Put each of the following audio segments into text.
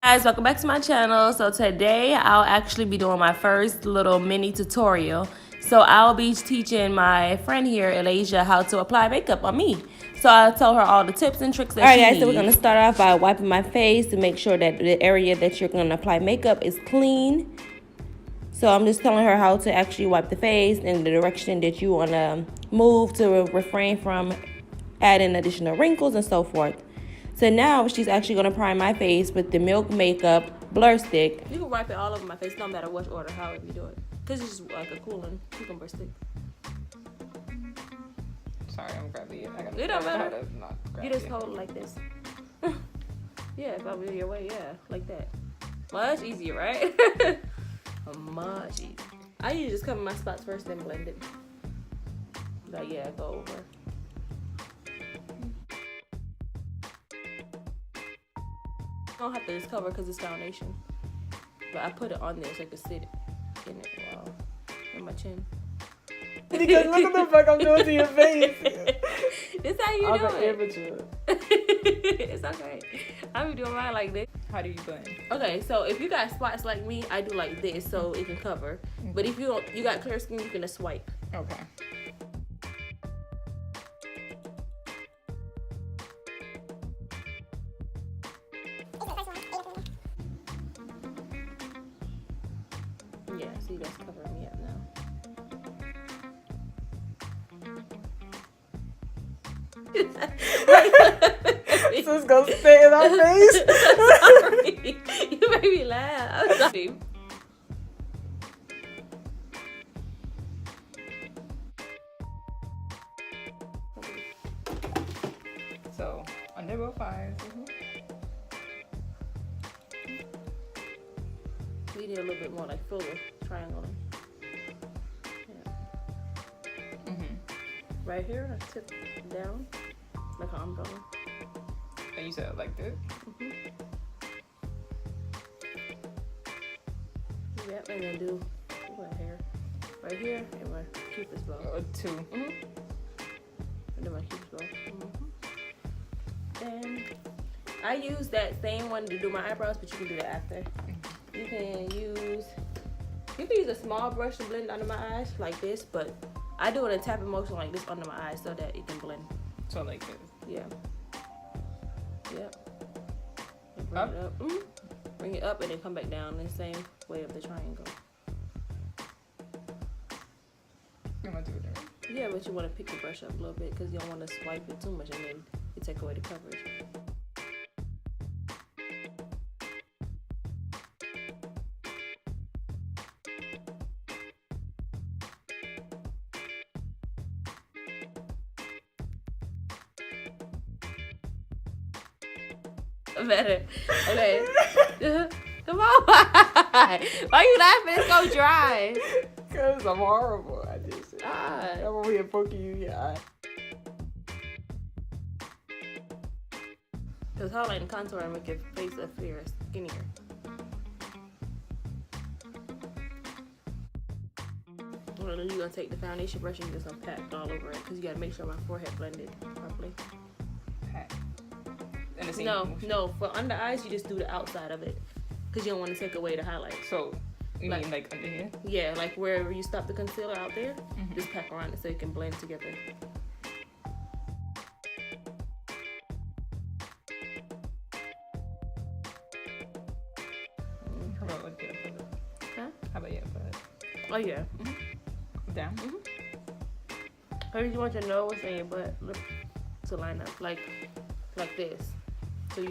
Guys, welcome back to my channel. So today I'll actually be doing my first little mini tutorial. So I'll be teaching my friend here, Elijah, how to apply makeup on me. So I'll tell her all the tips and tricks that she needs. Alright guys, so we're going to start off by wiping my face to make sure that the area that you're going to apply makeup is clean. So I'm just telling her how to actually wipe the face in the direction that you want to move to refrain from adding additional wrinkles and so forth. So now she's actually going to prime my face with the Milk Makeup Blur Stick. You can wipe it all over my face, no matter what order, however you do it. Because it's just like a cooling cucumber stick. Sorry, I'm grabbing it. It don't matter. You just hold it like this. Yeah, if I were your way, yeah, like that. Much easier, right? Much easier. I usually just cover my spots first, then blend it. Like, yeah, go over. I don't have to just cover because it's foundation. But I put it on there so I can sit in it while in my chin. Because look at the fuck I'm doing to your face. This how you do it. It's okay. I be doing mine like this. How do you blend? Okay, so if you got spots like me, I do like this so it can cover. But if you got clear skin, you can just swipe. Okay. Yeah, see, that's covering me up now. So it's gonna stay in our face. Sorry. You made me laugh. I'm sorry. So under both eyes. We need a little bit more like fuller triangle. Yeah. Right here, I tip down like an umbrella. And you said it like this? Yep, and then do what hair right here and my cupid's bow. Two. And then my cupid's bow. And I use that same one to do my eyebrows, but you can do that after. You can use a small brush to blend under my eyes like this, but I do it in tapping motion like this under my eyes so that it can blend. So like this. Yeah. Yep. And bring it up. Bring it up and then come back down in the same way of the triangle. I'm gonna do it there. Yeah, but you want to pick the brush up a little bit because you don't want to swipe it too much and then you take away the coverage. Better. Okay. Come on. Why you laughing? It's gonna dry. Because I'm horrible. I just God. I'm over here poking you in your eye. Because highlight and contour make your face appear skinnier. And then you're gonna take the foundation brush and just pat all over it because you gotta make sure my forehead blended properly. Pat. No, for under eyes you just do the outside of it because you don't want to take away the highlight. So you mean like under here? Yeah, like wherever you stop the concealer out there, just pack around it so it can blend together. How about with your foot? Huh? How about your foot? Oh yeah. Down? Or you want your nose and your butt to line up like this. So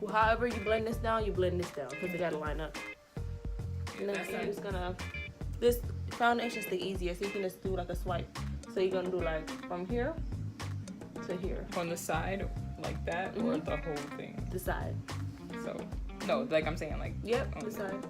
however you blend this down, you blend this down because it gotta line up. And then you're just gonna, this foundation stick easier, so you can just do like a swipe. So you're gonna do like from here to here. On the side, like that, or the whole thing? The side. So, no, like I'm saying like. Yep, the side.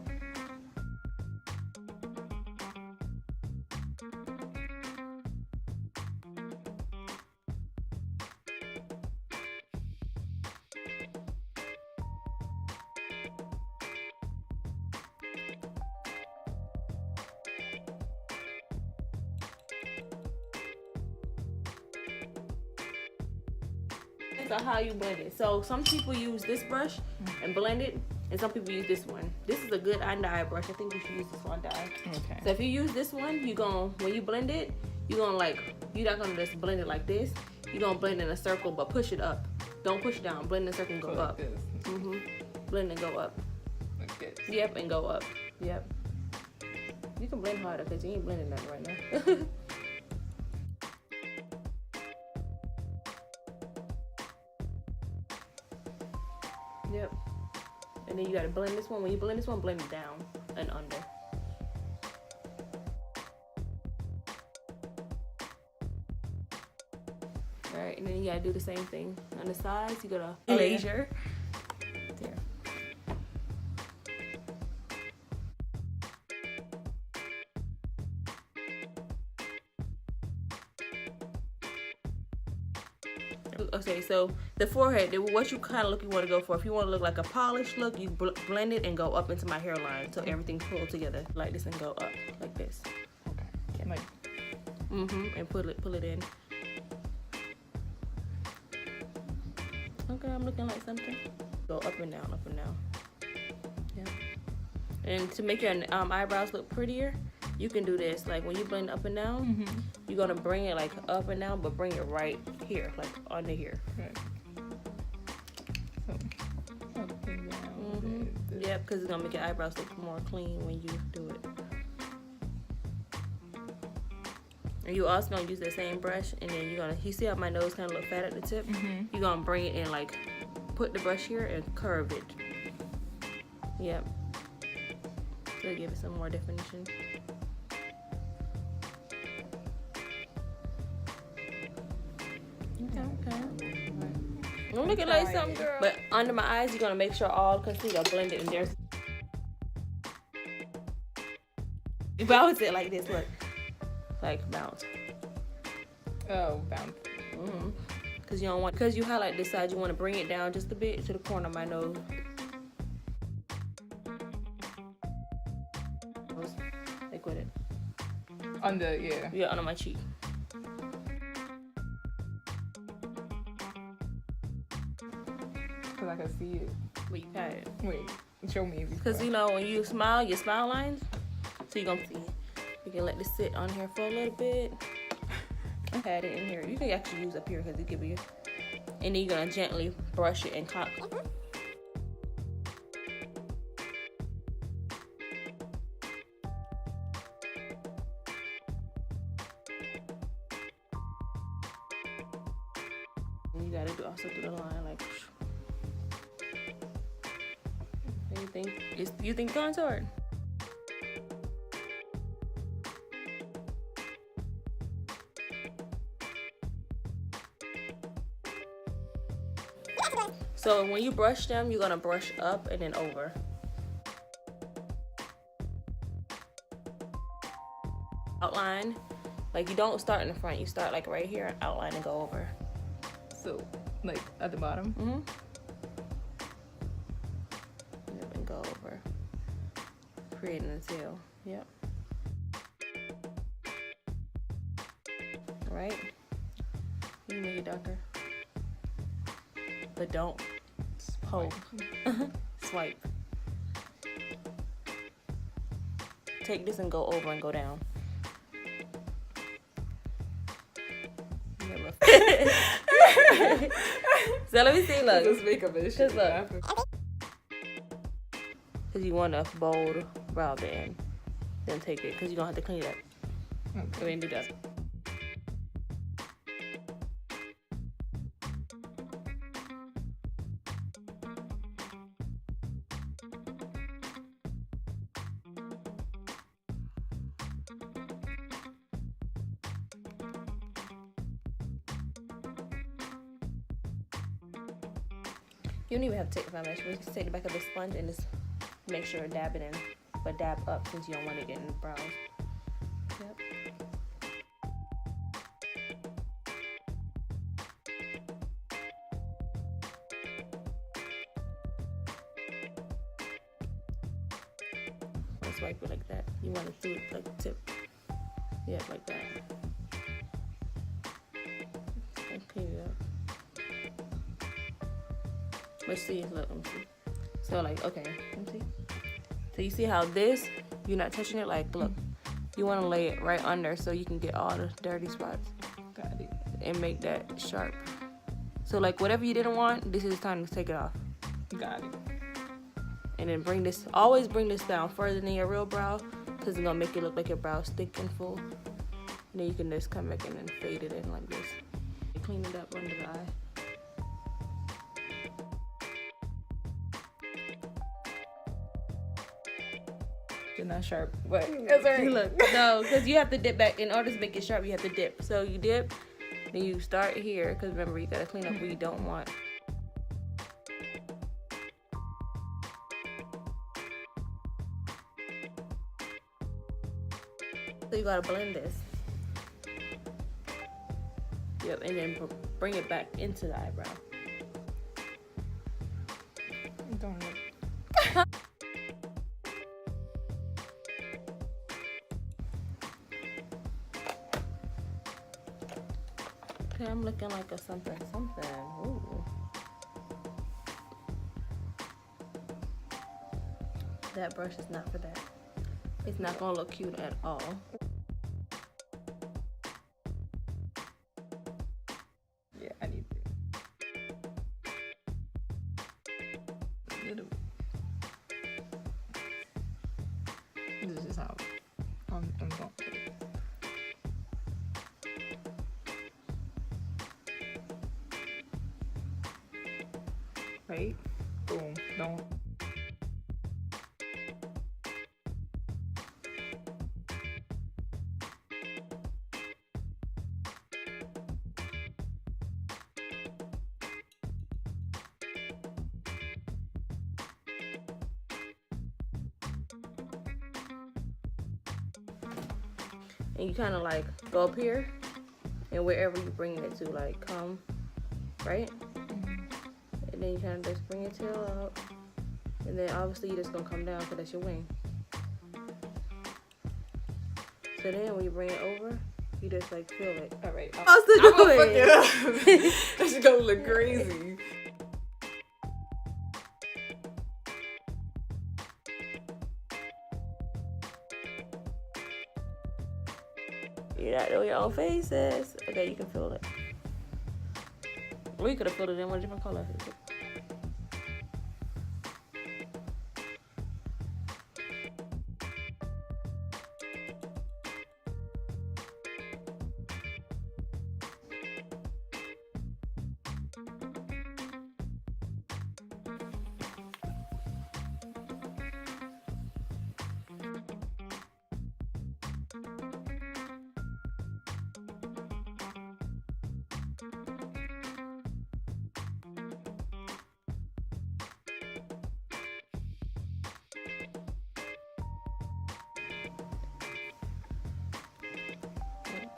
depends on how you blend it. So some people use this brush and blend it And some people use this one. This is a good under eye brush. I think you should use this one under eye. Okay. So if you use this one, when you blend it, you're not gonna just blend it like this. You're gonna blend in a circle, but push it up. Don't push it down. Blend in a circle and go up. Like this. Blend and go up. Like this. Yep, and go up. Yep. You can blend harder because you ain't blending nothing right now. Yep. And then you gotta blend this one. When you blend this one, blend it down and under. Alright, and then you gotta do the same thing on the sides. You gotta laser. There. Okay, so the forehead, what you kind of look you want to go for. If you want to look like a polished look, you blend it and go up into my hairline so everything's pulled together like this and go up like this. Okay. Yeah. Like. And pull it in. Okay, I'm looking like something. Go up and down, up and down. Yeah. And to make your eyebrows look prettier, you can do this. Like when you blend up and down, you're gonna bring it like up and down, but bring it right here, like under here. Right. So, up and down. Yeah, because it's gonna make your eyebrows look more clean when you do it. And you also gonna use that same brush, and then you see how my nose kind of look fat at the tip? You're gonna bring it in, like put the brush here and curve it. Yep. To give it some more definition. Okay. Don't look it like something, girl. But under my eyes, you're gonna make sure all concealer blended in there. Bounce it like this, look. Like bounce. Oh, bounce. Because you highlight this side, you want to bring it down just a bit to the corner of my nose. Like with it. Under, yeah. Yeah, under my cheek. Because I can see it. But you pat it. Wait, show me. Because when you smile, your smile lines, so you're gonna see. You can let this sit on here for a little bit. Pat it in here. You can actually use up here because it give you. And then you're gonna gently brush it and cock. And you gotta also do the line like. You think contoured? So when you brush them, you're gonna brush up and then over. Outline, like you don't start in the front, you start like right here and outline and go over. So, like at the bottom? Yep, and go over. Creating a tail, yep. Right? You can make it darker. But don't poke. Swipe. Take this and go over and go down. So let me see, look. This makeup is shit. Because you want a bold brow band. Then take it, because you're going to have to clean it up. Okay. Then do that. You don't even have to take the foundation. We just take the back of the sponge and just make sure dab it in, but dab up since you don't want to get in the brows. Yep. Swipe it like that. You want to do it like the tip. Yeah, like that. And clean it up. Let's see. Look, let me see. So like, okay, let me see. So you see how this, you're not touching it, like, look. You want to lay it right under so you can get all the dirty spots. Got it. And make that sharp. So like whatever you didn't want, this is time to take it off. Got it. And then always bring this down further than your real brow, because it's gonna make it look like your brow's thick and full. And then you can just come back in and fade it in like this. Clean it up under the eye. You're not sharp. What? Look, no, because you have to dip back. In order to make it sharp, you have to dip. So you dip, then you start here, because remember, you gotta clean up what you don't want. So you gotta blend this. Yep, and then bring it back into the eyebrow. Don't look. Okay, I'm looking like a something. Ooh. That brush is not for that. It's not gonna look cute at all. Yeah, I need to. This is how I'm going. Right? Boom. Don't. And you kind of like go up here, and wherever you bring it to, like come, right? And then you kind of just bring your tail out, and then obviously you're just gonna come down because that's your wing. So then when you bring it over, you just like feel it. All right. I'm gonna fuck it up. That's gonna look crazy. You're not doing your own faces. Okay, you can feel it. Or you could have filled it in one different color.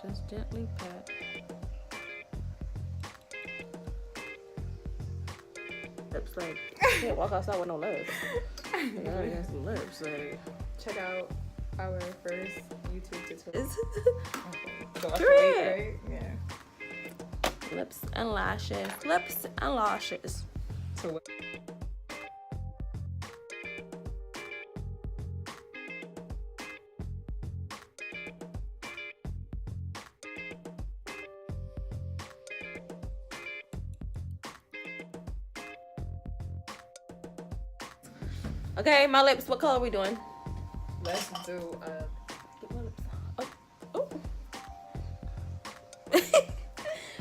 Just gently pat. Lips like, you can't walk outside with no lips. You gotta get some lips. Like. Check out our first YouTube tutorial. So Period. right? Yeah. Lips and lashes. Lips and lashes. So what? Okay, my lips. What color are we doing? Let's do Get my lips. Oh.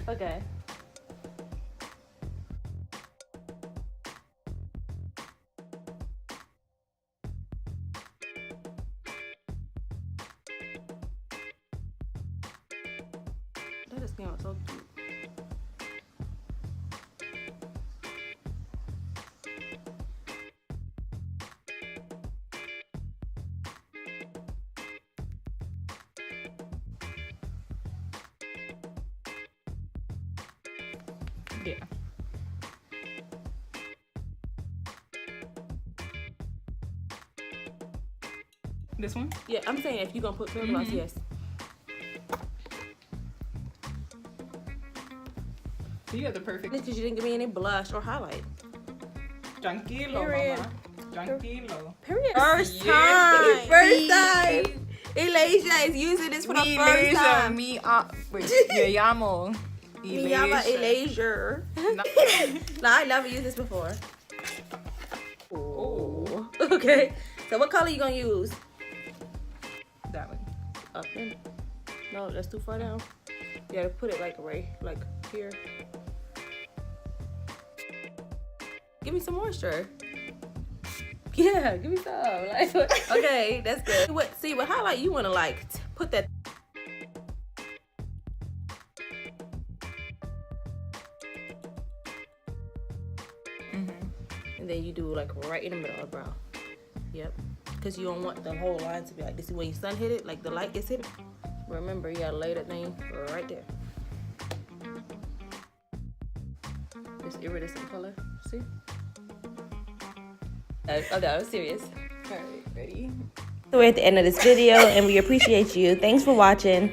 Okay. That is skin so cute. yeah. This one? Yeah, I'm saying if you're gonna put lip gloss, yes. So you have the perfect. Because you didn't give me any blush or highlight. Tranquilo, Period. mamá. Tranquilo. Period. First Yeah. time. First time. Elijah is using this for the Mi first Elijah, time. me llamo Me llama Elijah. No. No, I never used this before. Oh. Okay. So what color you gonna use? That one. Up in. No, that's too far down. You gotta put it like right, like here. Give me some moisture. Yeah, give me some. Like, okay, that's good. What highlight you wanna like put that? And then you do like right in the middle of the brow. Yep. Because you don't want the whole line to be like this. When your sun hit it, like the light gets hit. Remember, you gotta lay that thing right there. This iridescent color. See? Okay, I'm serious. Alright, ready? So we're at the end of this video, and we appreciate you. Thanks for watching.